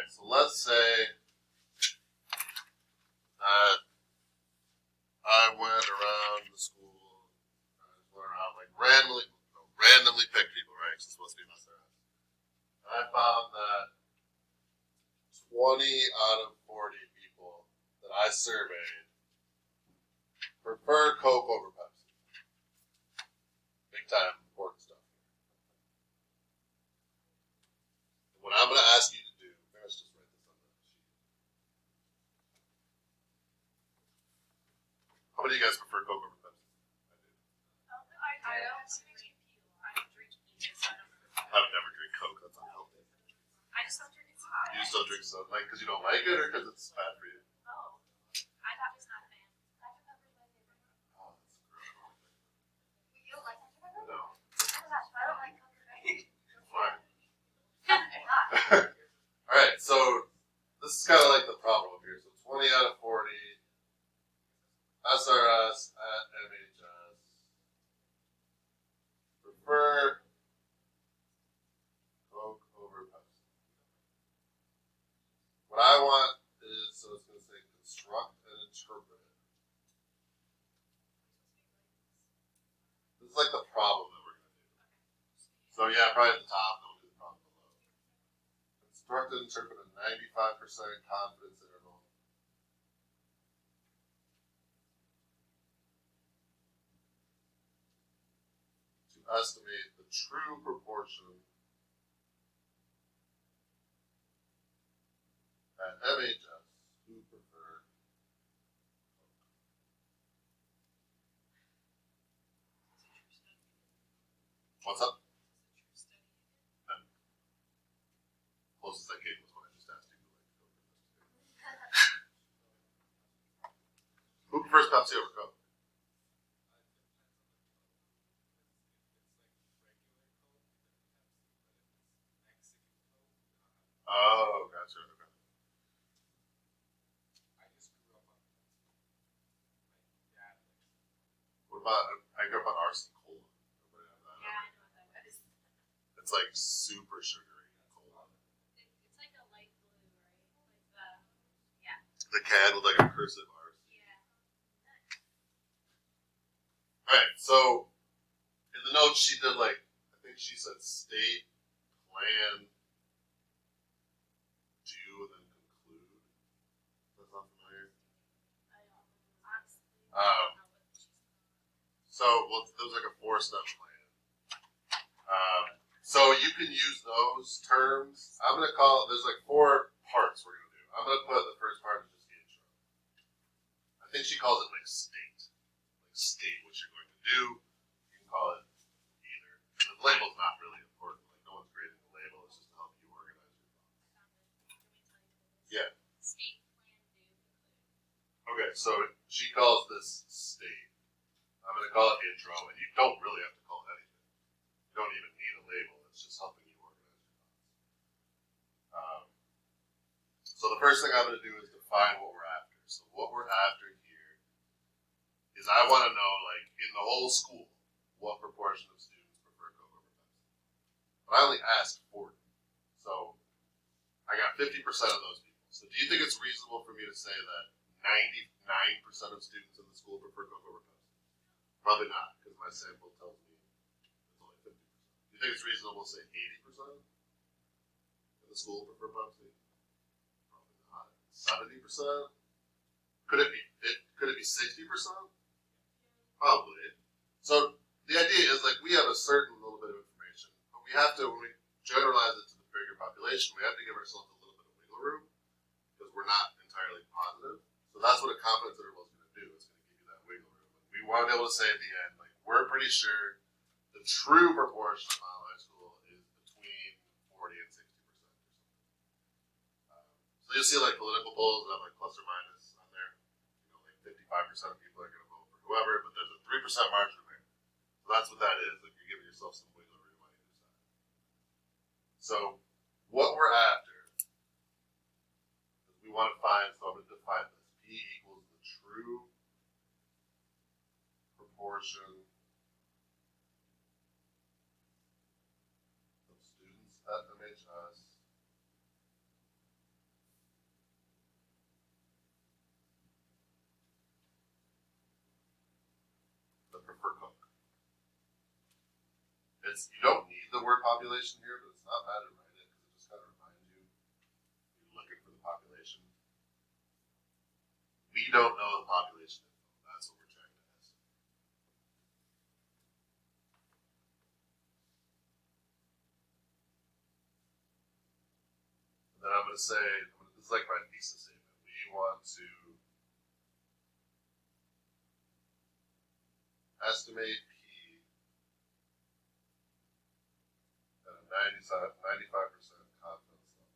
Alright, so let's say that I went around the school, went around like randomly pick people, right? Because it's supposed to be my ass. And I found that 20 out of 40 people that I surveyed prefer Coke over Pepsi. Big time important stuff. What I'm going to ask you to do, let's just write this on the sheet. How many of you guys prefer Coke over Pepsi? I don't drink either, so I don't know. I would never drink Coke. That's unhealthy. I just don't drink it. Hot. You still drink soda, like because you don't like it, or because it's bad for you? Oh, I thought was not a fan. Dr. Pepper is my favorite. Oh, that's gross. You don't like Dr. Pepper? No. Oh my gosh, I don't like Coke. Fine. Not. All right, so this is kind of like the problem here. So 20 out of 40, SRS at MHS prefer Coke over Pepsi. What I want is, so it's going to say construct and interpret it. This is like the problem that we're going to do. So yeah, probably at the top, then we'll do the problem below. Construct and interpret a 95% confidence interval. To estimate the true proportion at MHS who prefer What's up? Closest I came was when I just asked you who prefers Pepsi over Coke? Oh, gotcha. Okay. What about, I grew up on Arson Cola. Everybody have that? Yeah, I know what that is. It's like super sugary cola. It's like a light blue, right? Like The can with like a cursive art. yeah. Alright, so in the notes she did like, I think she said state, plan, do, and then conclude. That's not familiar. I don't know. Honestly, Um, I don't know what she's So, well, there was like a 4-step plan. So you can use those terms. I'm going to call it, there's like 4 parts we're going to do. I'm going to put the first part as just the intro. I think she calls it like state. Like state what you're going to do. You can call it either. And the label's not really important. Like no one's creating the label. It's just to help you organize your thoughts. Yeah. State plan do conclude. Okay, so she calls this state. I'm going to call it intro, and you don't really have to call it anything. You don't even need a label. It's just helping you organize your thoughts. So the first thing I'm going to do is define what we're after. So what we're after here is I want to know, like, in the whole school, what proportion of students prefer Coke over Pepsi. But I only asked 40. So I got 50% of those people. So do you think it's reasonable for me to say that 99% of students in the school prefer Coke over Pepsi? Probably not, because my sample tells me it's only 50%. Do you think it's reasonable to say 80% in the school prefer Pepsi? Probably not. 70%? Could it be 60%? Probably. So the idea is like we have a certain little bit of information, but we have to, when we generalize it to the bigger population, we have to give ourselves a little bit of wiggle room because we're not entirely positive. So that's what a confidence interval is going to do. It's going to give you that wiggle room. We want to be able to say at the end, like, we're pretty sure the true proportion of Mile High School is between 40 and 60% or something. So you'll see like political polls that have like plus or minus on there. You know, like 55% of people are going to vote for whoever, but there's a 3% margin of error. So that's what that is. Like you're giving yourself some wiggle room on either side. So what we're after is we want to find, so I'm going to define this. P equals the true proportion of students at MHS for cook. You don't need the word population here, but it's not bad to write it because it just kind of reminds you you're looking for the population. We don't know the population info. That's what we're trying to estimate. And then I'm going to say, this is like my thesis statement. We want to estimate P at a 95% confidence level.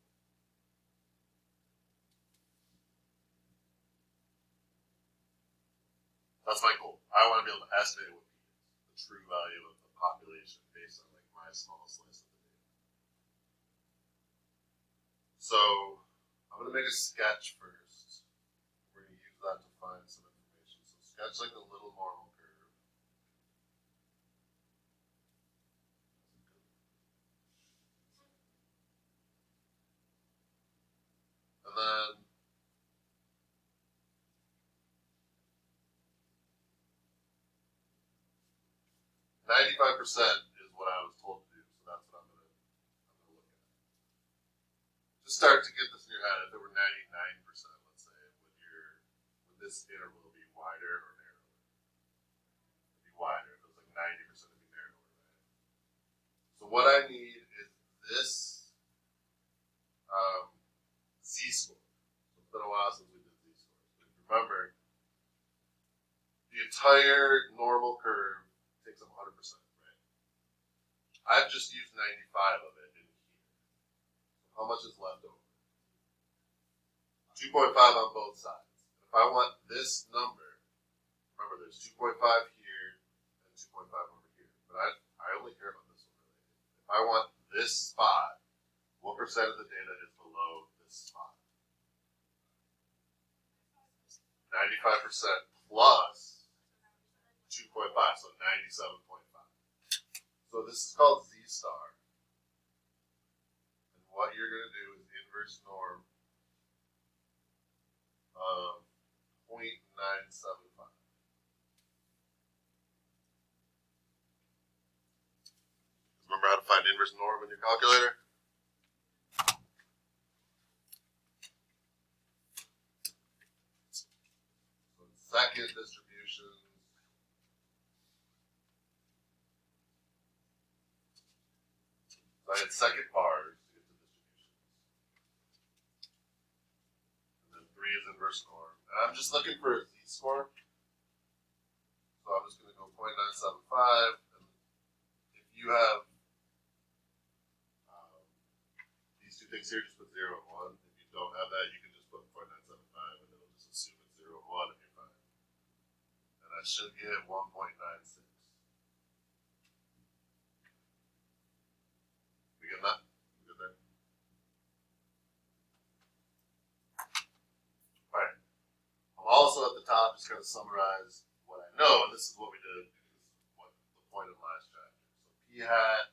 That's my goal. I want to be able to estimate what P is, the true value of the population based on like my small slice of the data. So I'm going to make a sketch first. We're going to use that to find some information. So sketch like a little normal curve. And then 95% is what I was told to do, so that's what I'm gonna look at. Just start to get this in your head. If it were 99%, let's say, would this interval be wider or narrower? It'd be wider. If it was like 90%, it'd be narrower, right? So what I need is this z-score. It's been a while since we did z-scores. But if you remember, the entire normal curve takes up 100%, right? I've just used 95 of it in here. So how much is left over? 2.5 on both sides. If I want this number, remember there's 2.5 here and 2.5 over here. But I only care about this one really. If I want this spot, what percent of the data is below this spot? 95% plus 2.5, so 97.5. So this is called z-star. And what you're going to do is inverse norm of 0.975. Remember how to find inverse norm in your calculator? So second distribution. So I had second bars to get the distributions. And then 3 is inverse norm. And I'm just looking for a z-score. So I'm just going to go 0.975. And if you have these two things here, just put 0 and 1. If you don't have that, you can just put 0.975 and it'll just assume it's 0 and 1 and you're fine. And I should get 1.96. We get that? We good there? Alright. I'm also at the top just going to summarize what I know, and this is what we did. This is what the point of the last chapter. So p hat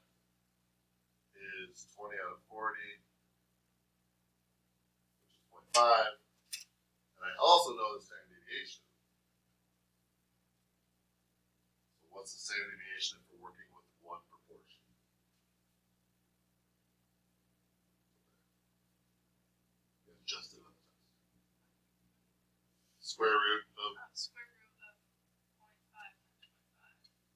is 20 out of 40, which is 0.5. And I also know the standard deviation. So what's the standard deviation if we're working with one proportion? We adjusted on the test. Square root of Square root of 0.5 times 0.5 over.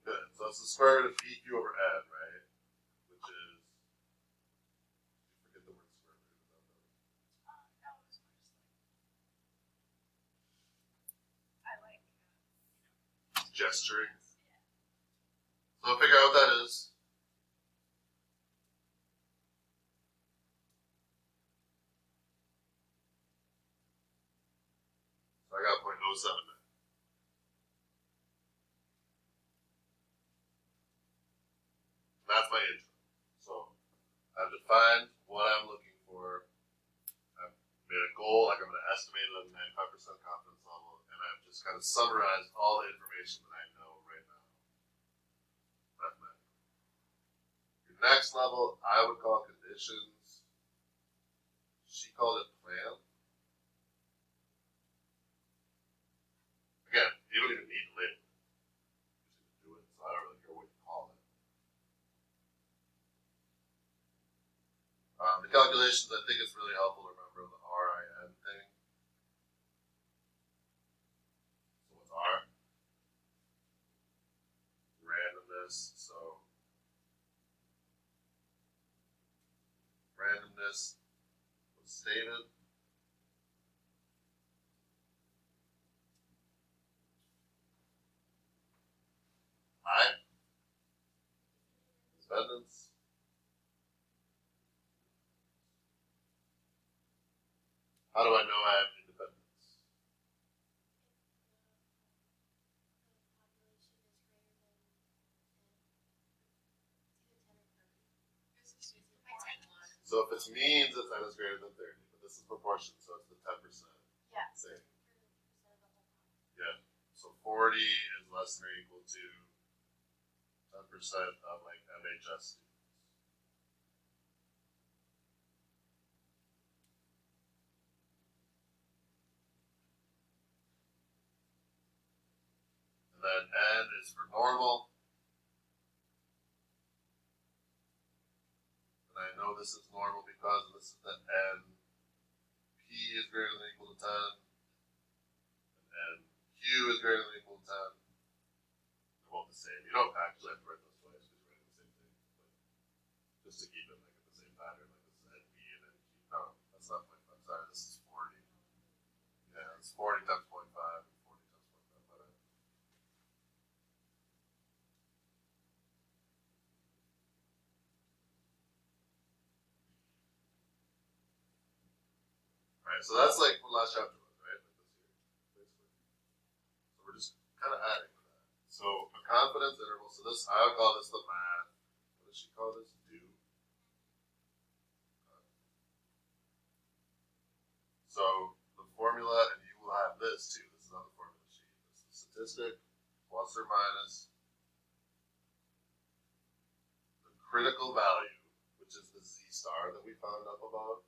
good. So it's the square root of PQ over N, right? Which is forget the word square root. That was more just like, I like, Gesturing. yeah. So figure out what that is. So I got 0.07 there. That's my intro. So I've defined what I'm looking for. I've made a goal, like I'm going to estimate it at a 95% confidence level, and I've just kind of summarized all the information that I know right now. Mathematically. Your next level, I would call conditions. She called it plan. Again, you don't definitions, I think it's really helpful to remember the RIN thing. So what's R? Randomness. So randomness was stated. I. Independence. How do I know I have independence? This is proportional. So if it's means, it's n is greater than 30, but this is proportion, so it's the 10% Yes. thing. Yeah. So 40 is less than or equal to 10% of like MHS students. And then N is for normal. And I know this is normal because this is the N. P is greater than or equal to 10. And Q is greater than or equal to 10. They're both the same. You don't actually have to write those twice because you're writing the same thing. But just to keep it like at the same pattern, like this is NP and then Q. No, that's not 0.5. Sorry, this is 40. Yeah, it's 40 times 0.5 and 40 times 0.5. Whatever. Alright, so that's like what last chapter was, right? Like this here, basically. So we're just kind of adding to that. So a confidence interval. So this, I would call this the math. What does she call this? Do. So the formula, and you will have this too. This is on the formula sheet. This is the statistic plus or minus the critical value, which is the z star that we found up above,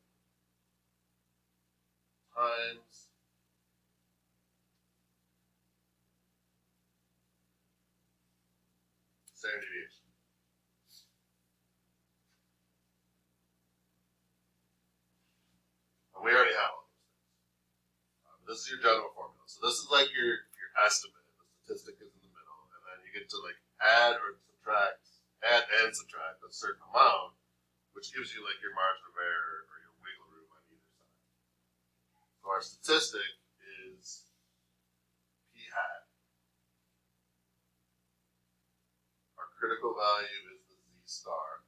times standard deviation. And we already have all those things. This is your general formula. So this is like your estimate. The statistic is in the middle, and then you get to like add and subtract a certain amount, which gives you like your margin of error or your wiggle room on either side. So our statistic is p hat. Our critical value is the z star.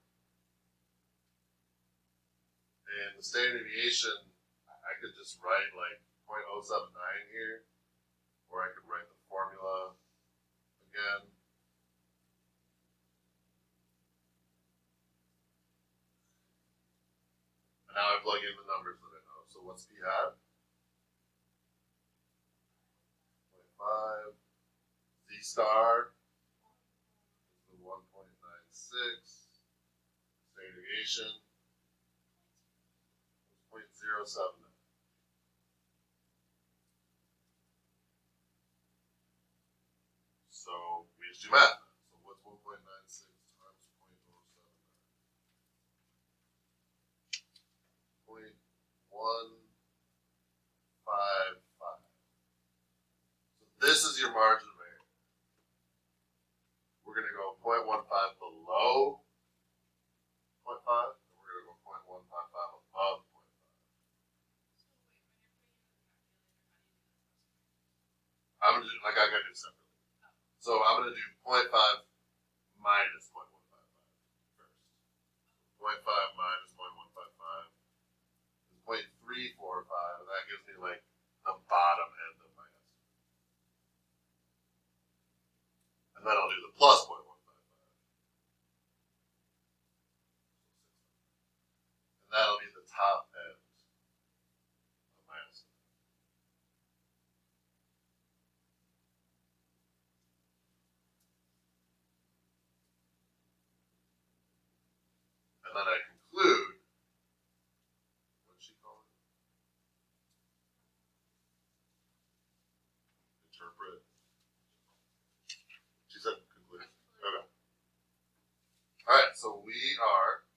And the standard deviation, I could just write like 0.079 here, or I could write the formula again. And now I plug in the numbers that I know. So what's p hat? 0.5. Z star is the 1.96. Standard deviation is 0.079. So we just do math. So what's 1.96 times 0.079? 0.155. So this is your margin of error. We're going to go 0.15 below 0.5, and we're going to go 0.155 above 0.5. I'm going to do, like I got to do it separately. So I'm going to do 0.5 minus 0.155 first. 0.5 minus 0.155 is 0.345, and that gives me like the bottom end of my estimate. And then I'll do the plus 0.155. And that'll be the top end of my estimate. And then I conclude, what did she call it? Interpret. She said conclude. Okay. Alright, so we are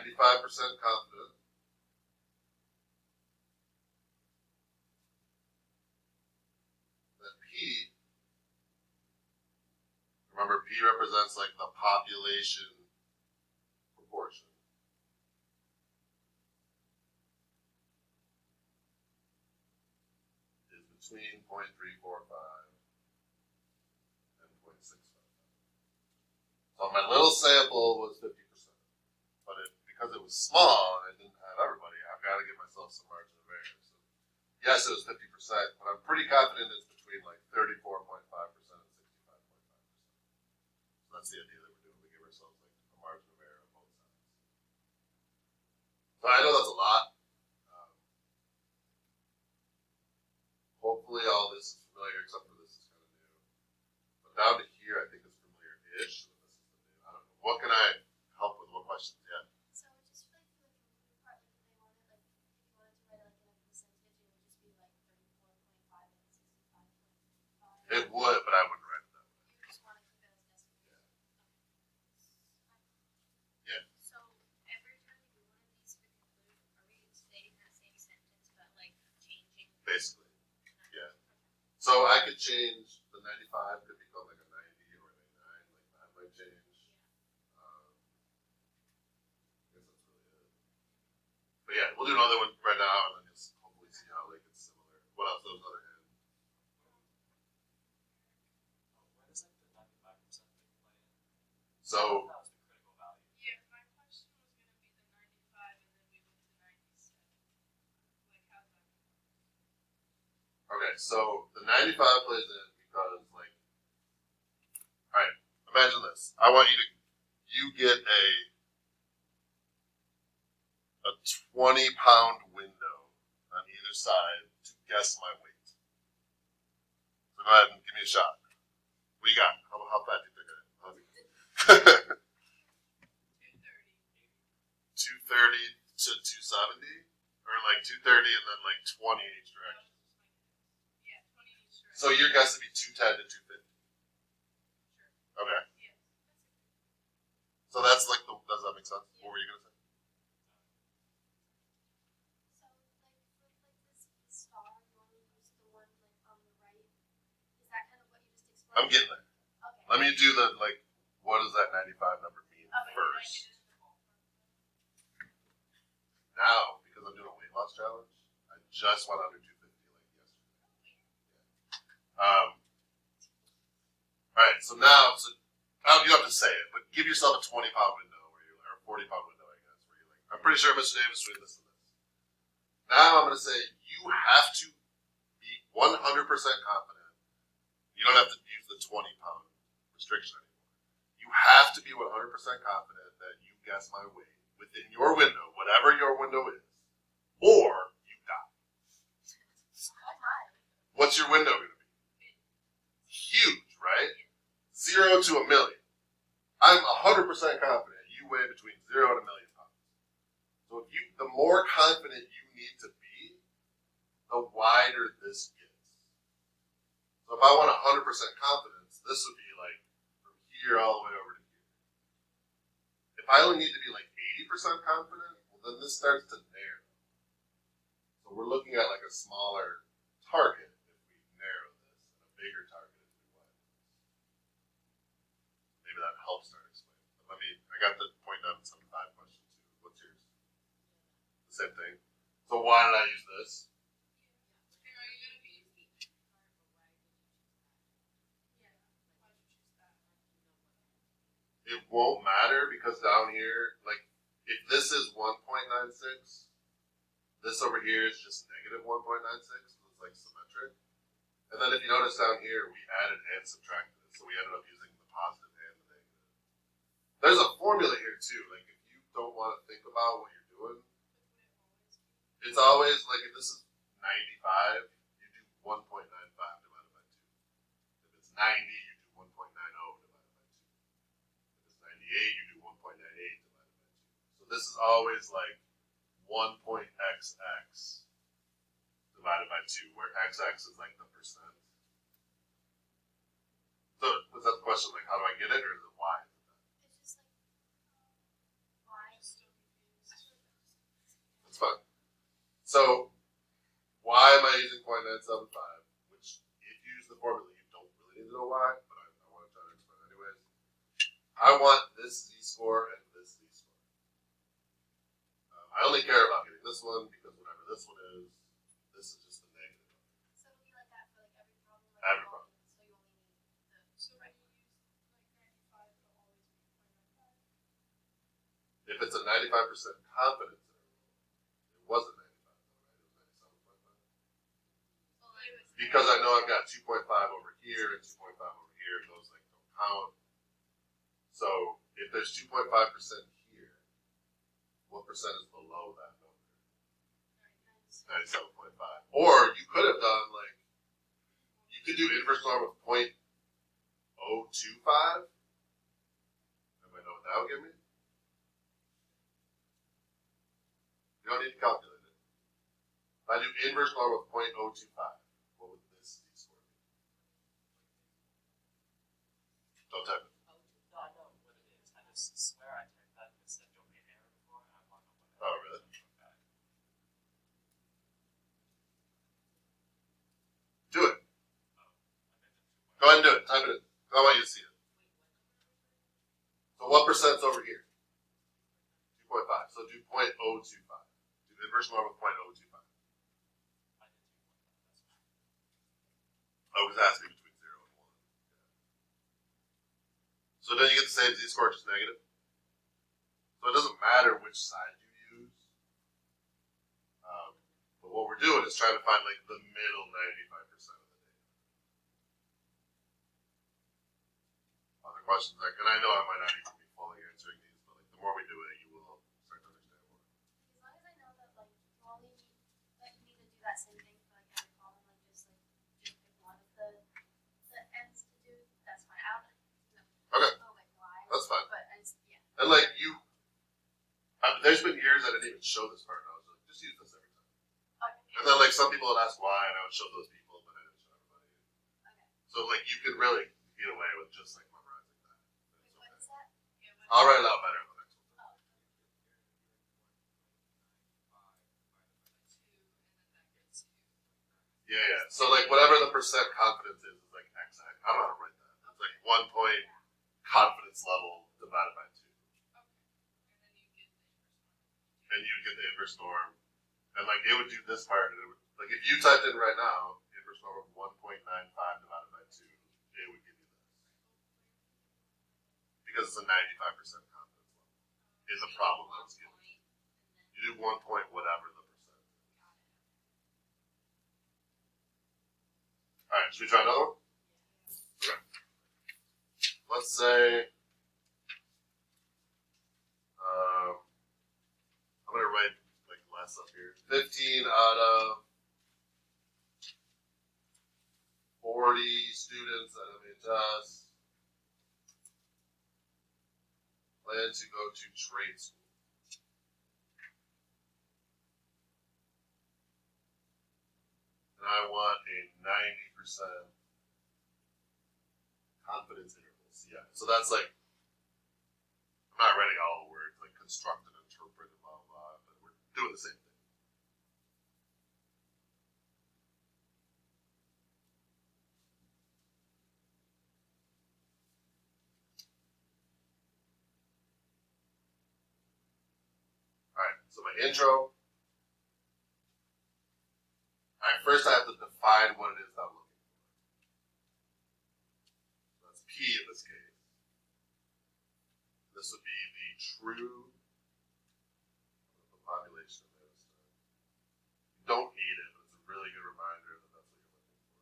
95% 95% confident. Then P, remember P represents like the population proportion. Is between 0.345 and 0.655. So my little sample was 50%. But because it was small and I didn't have everybody, I've got to give myself some margin of error. So yes, it was 50%, but I'm pretty confident it's between like 34.5% and 65.5%. So that's the idea that we're doing. We give ourselves like a margin of error on both sides. So I know that's a lot. Hopefully all this is familiar, except for this is kind of new. But down to here, I think it's familiar-ish. So this is the new. I don't know. What can I help with? What questions? Yeah. So it just feel like for the computer part, like if they wanted, like if you wanted to write it like in a percentage, it would just be like 34.5 and 65.5. It would, but I wouldn't write it that way. You just want to keep it as decimal. Yeah. Yeah. So every time we do one of these for conclude, are we stating that same sentence but like changing? Basically. Yeah. So I could change the 95 could become like a 90 or a 99. Like that might change. I guess that's really it. But yeah, we'll do another one right now and then just hopefully see how like it's similar. What else? Those other hand. Where does like the 95% thing play in? So That was the critical value. Yeah, my question was going to be the 95 and then we went to 97. Like how's that? okay, so the 95 plays in because like, all right, imagine this. I want you get a 20-pound window on either side to guess my weight. So go ahead and give me a shot. What do you got? How fat do you think I am? 230 to 270? Or like 230 and then like 20 in each direction. Yeah, 20 each direction. So your guess would be 210 to 250. Sure. Okay. Yes. So that's like the, does that make sense? What were you going to say? So, like, for like this star, you only use the one like on the right. Is that kind of what you just explained? I'm getting there. Okay. Let me do the, like, what does that 95 number mean Okay, first? I get it in the ballpark. Now, because I'm doing a weight loss challenge, I just went under 250 like yesterday. Alright, so now, you don't have to say it, but give yourself a 20-pound window where you're, or a 40-pound window, I guess, where you're like, I'm pretty sure Mr. Davis between this and this. Now I'm going to say you have to be 100% confident. You don't have to use the 20-pound restriction anymore. You have to be 100% confident that you guess my weight within your window, whatever your window is, or you die. What's your window going to be? Huge, right? 0 to a million. I'm 100% confident you weigh between 0 and a million pounds. So if the more confident you need to be, the wider this gets. So if I want 100% confidence, this would be like from here all the way over to here. If I only need to be like 80% confident, well then this starts to narrow. So we're looking at like a smaller target if we narrow this, and a bigger target if we widen this. Maybe that helps start explaining. But I got the point down in 75 question too. What's yours? The same thing. So why did I use this? Are you gonna be? Yeah. Why did you choose that? It won't matter because down here, like, if this is 1.96, this over here is just negative 1.96, so it's like symmetric. And then if you notice down here, we added and subtracted it, so we ended up using the positive and the negative. There's a formula here too, like if you don't want to think about what you're doing, it's always like if this is 95, you do 1.95 divided by 2. If it's 90, you do 1.90 divided by 2. If it's 98, you do 1.98 divided by 2. So this is always like 1.xx divided by 2, where xx is like the percent. So was that the question, like how do I get it, or is it y? It's just like why? I'm still confused. It's fine. So, why am I using 0.975? Which, if you use the formula, you don't really need to know why, but I want to try to explain anyways. I want this z-score and this z-score. I only care about getting this one because whatever this one is, this is just the negative. So it'll be like that for like every problem. Like Every problem. So you only need the. So right. when you use like 95, it'll always be 0.95. If it's a 95% confidence interval, it wasn't 95, though, right? It was 97.5. Well, it was Because I know I've got 2.5 over here and 2.5 over here, and those like don't count. So if there's 2.5% here, what percent is below that number? 97.5. Or you could have done like, you could do inverse norm of 0.025. Everybody know what that would give me? You don't need to calculate it. If I do inverse norm of 0.025, what would this z-score be? Don't type it. No, I know what it is. I just swear I typed that and it said domain error before, and I want to know what it is. Oh, really? Okay. Do it. Oh, Go ahead and do it. Type it in. I want you to see it. So what percent's over here? 2.5. So do 0.025. Do the inverse norm of 0.025. I did 2.5. Oh, because it has to be between 0 and 1. So then you get the same z-score, just negative. So it doesn't matter which side you use. But what we're doing is trying to find like the middle 95% of the data. Other questions? Like, and I know I might not even be fully answering these, but like the more we do it, you will start to understand more. As long as I know that like you only need that you need to do that same thing for like every column, like just pick one of the ends to do. That's fine. I don't Okay. know like why. That's fine. But I just And like you, there's been years I didn't even show this part, and I was like, just use this every time. Okay. And then like some people would ask why, and I would show those people, but I didn't show everybody. Okay. So like you can really get away with just like memorizing that. Wait, what is that? I'll write it out better in the next one. Oh. Yeah, yeah. So like whatever the percent confidence is like X. I don't know how to write that. It's like 1 point confidence level divided by 2. And you get the inverse norm. And like it would do this part, and it would, like if you typed in right now, inverse norm of 1.95 divided by 2, it would give you this. Because it's a 95% confidence level. Is a problem that was given. You do 1 point whatever the percent. Alright, should we try another one? Okay. Let's say I'm gonna write like less up here. 15 out of 40 students at MHS plan to go to trade school. And I want a 90% confidence interval. Yeah. So that's like, I'm not writing all the words, like construct and interpret and blah, blah, but we're doing the same thing. Alright, so my intro. First I have to define what it is that I'm looking for. So that's P in this case. This would be the true population of Minnesota. You don't need it, but it's a really good reminder that that's what you're looking for.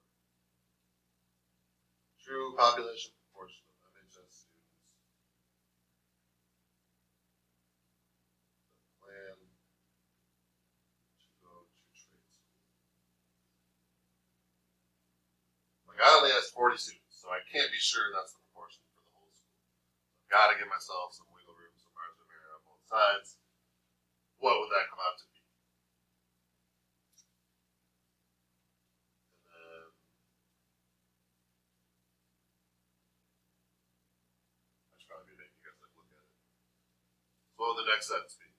True population proportion of MHS students. The plan to go to trade school. Like I only asked 40 students, so I can't be sure that's the proportion for the whole school. So I've got to give myself some wiggle room, some margin of error on both sides. What would that come out to be? And then I should probably be making you guys like look at it. So what would the next sentence be?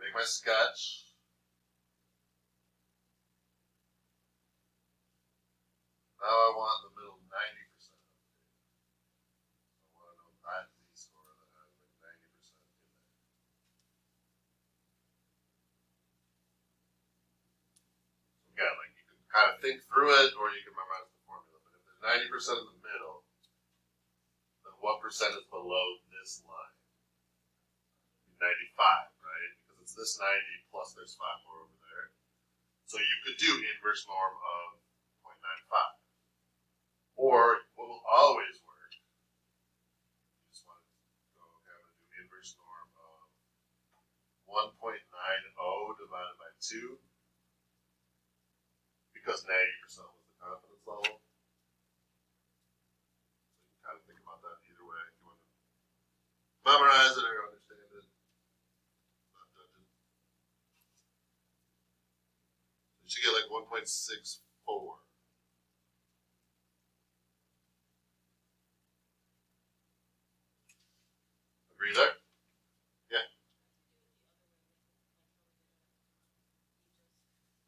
Make my sketch. Now I want the middle 90%. I want to know at least score that has like 90% in there. So again, like you can kind of think through it or you can memorize the formula. But if there's 90% in the middle, then what percent is below this line? 95, right? Because it's this 90 plus there's 5 more over there. So you could do inverse norm of 0.95. Or what will always work, you just want to go, okay, I'm going to do inverse norm of 1.90 divided by 2, because 90% was the confidence level. So you can kind of think about that either way. If you want to memorize it or understand it, not judge it. You should get like 1.64. Agree there? Yeah.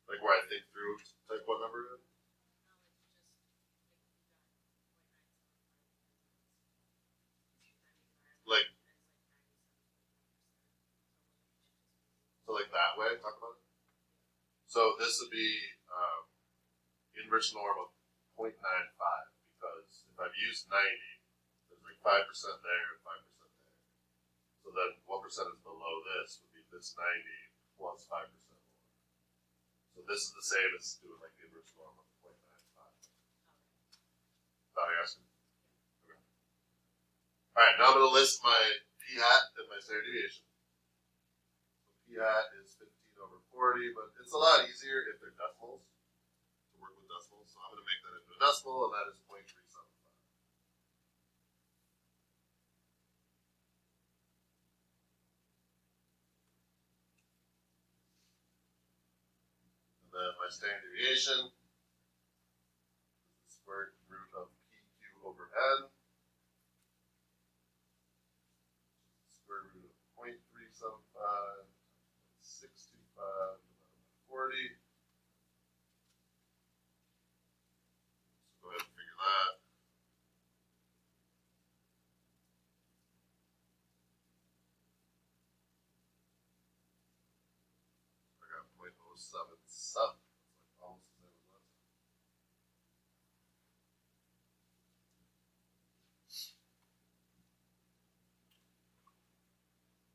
Like where I think through type what number it is? Like, so like that way, talk about it. So this would be inverse norm of 0.95 because if I've used 90, there's like 5% there and 5% there. So then what percent is below this would be this 90 plus 5% more. So this is the same as doing like the inverse norm of 0.95. Thought I asked you. Okay. Alright, now I'm going to list my p hat and my standard deviation. So p hat is 15 over 40, but it's a lot easier if they're decimals, to work with decimals. So I'm going to make that into a decimal, and that is 0.375. And then my standard deviation is the square root of PQ over N. Square root of 0.375, 625 divided by 40. So go ahead and figure that. I got 0.077. Almost the same as last time.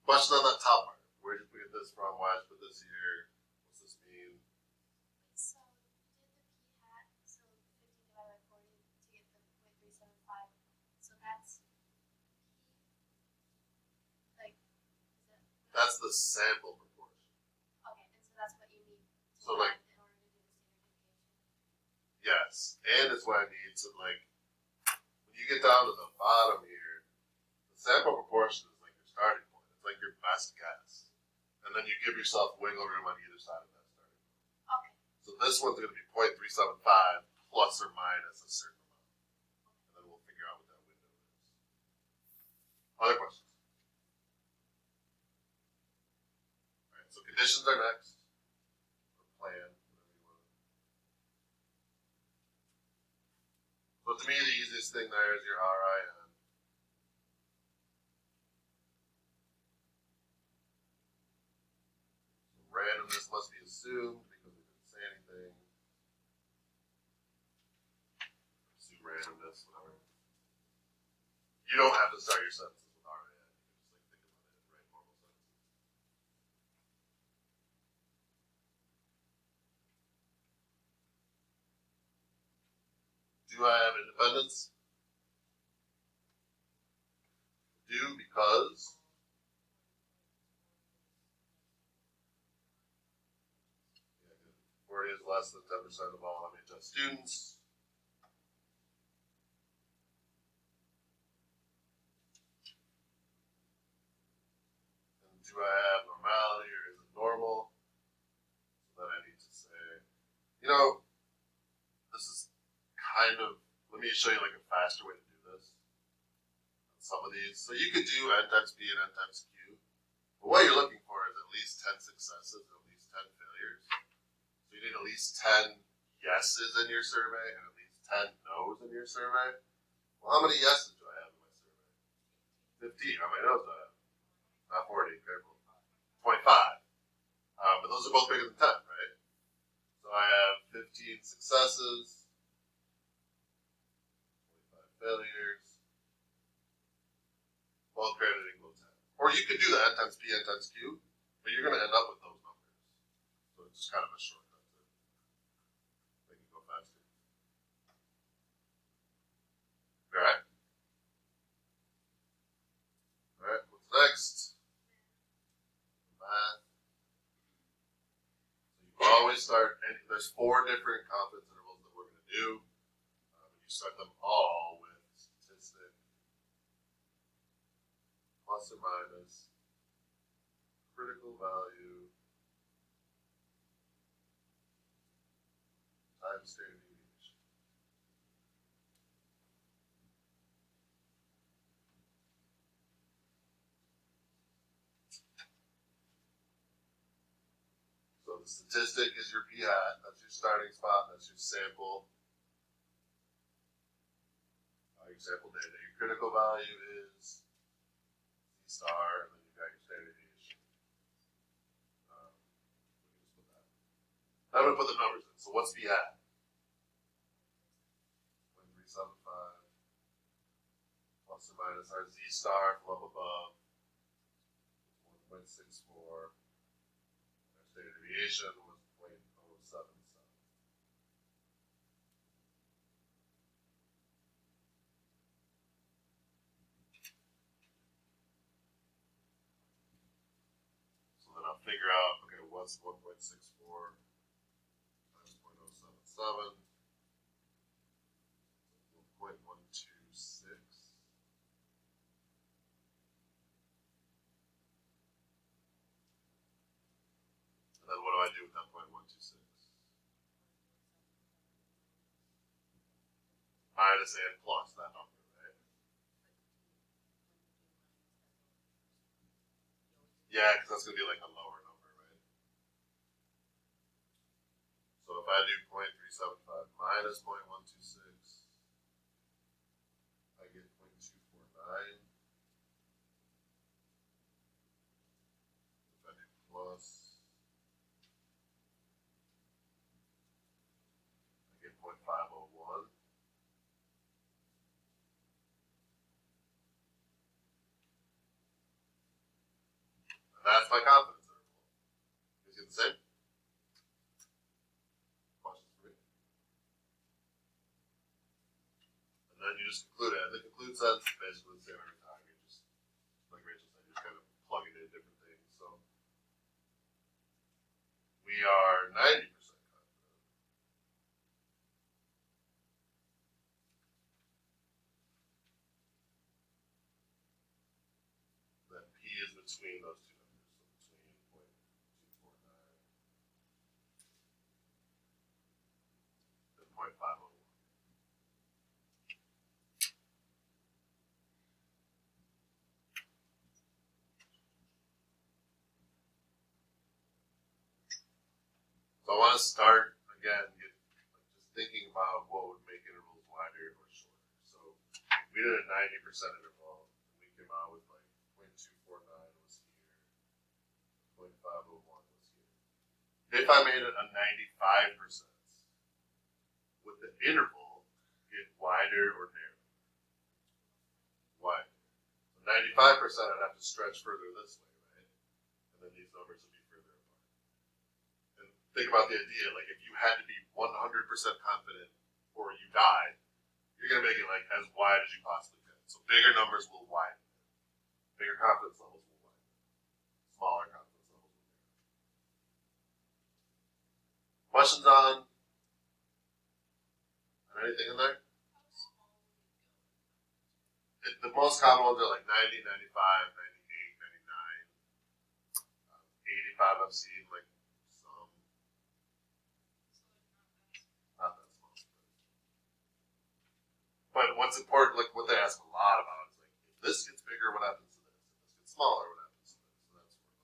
Question on that top part. Where did you get this from? Why did you put this here? What's this mean? So you did the p hat, so 15 divided by 40 to get the 0.375. So that's p, like, is it? That's the sample proportion. Okay, and so that's what you need to So, like- find in order to do the standard deviation. Yes, and it's what I need to like. When you get down to the bottom here, the sample proportion is like your starting point. It's like your best guess, and then you give yourself wiggle room on either side of that starting point. Okay. So this one's going to be 0.375 plus or minus a certain amount, and then we'll figure out what that window is. Other questions? All right. So conditions are next, or plan, whatever you want. So to me, the easiest thing there is your RIN. Randomness must be assumed because we didn't say anything. Assume randomness, whatever. You don't have to start your sentences with RIN. You can just like think about it and write normal sentences. Do I have independence? Do because. Yeah, good. 40 is less than 10% of all MHS students. And do I have normality or is it normal? So then I need to say, you know, this is kind of, let me show you like a faster way to do this. On some of these. So you could do n times p and n times q. But what you're looking for is at least 10 successes and at least 10 failures. So you need at least 10 yeses in your survey and at least 10 no's in your survey. Well, how many yeses do I have in my survey? 15. How many no's do I have? Not 40, careful. 25. But those are both bigger than 10, right? So I have 15 successes, 25 failures, both greater than equal to 10. Or you could do the n times p, n times q, but you're going to end up with those numbers. So it's just kind of a shortcut to make it go faster. Alright? Alright, what's next? Math. So you always start, and there's 4 different confidence intervals that we're going to do. You start them all with statistic plus or minus critical value times standard deviation. So the statistic is your p hat, that's your starting spot, that's your sample. Your sample data. Your critical value is C star, and then you've got your standard deviation. I'm going to put the numbers in. So what's p hat? 0.375 plus or minus our Z star from up above, 1.64. Our standard deviation was 0.077. So then I'll figure out, okay, what's 1.64 times 0.077? 1.126. And then what do I do with that 0.126? Minus and plus that number, right? Yeah, because that's going to be like a lower number, right? So if I do 0.375 minus 0.126, I get 0.249. If I do plus, I get 0.501. And that's my confidence interval. You see the same? Questions for me? And then you just conclude it. And the conclude sentence is basically the same every time. You just, like Rachel said, you just kind of plug it in different things. So we are 90% confident that P is between those two numbers. So between 0.249 and 0.501. So I want to start again, just thinking about what would make intervals wider or shorter. So we did a 90% interval, and we came out with like 0.249 was here, 0.501 was here. If I made it a 95%, would the interval get wider or narrower? Wider. So 95%, I'd have to stretch further this way, right? And then these numbers would be further apart. And think about the idea, like if you had to be 100% confident or you died, you're going to make it like as wide as you possibly can. So bigger numbers will widen. Bigger confidence levels will widen. Smaller confidence levels will narrow. Questions on anything in there? The most common ones are like 90, 95, 98, 99. 85 I've seen like some. Not that small. But what's important, like what they ask a lot about is like, if this gets bigger, what happens to this? If this gets smaller, what happens to this? So that's what I'm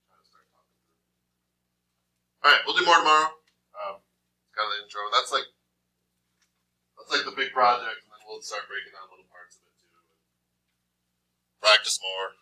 trying to start All right, we'll do more tomorrow. Kind of the intro. That's like the big project, and then we'll start breaking down little parts of it too. Practice more.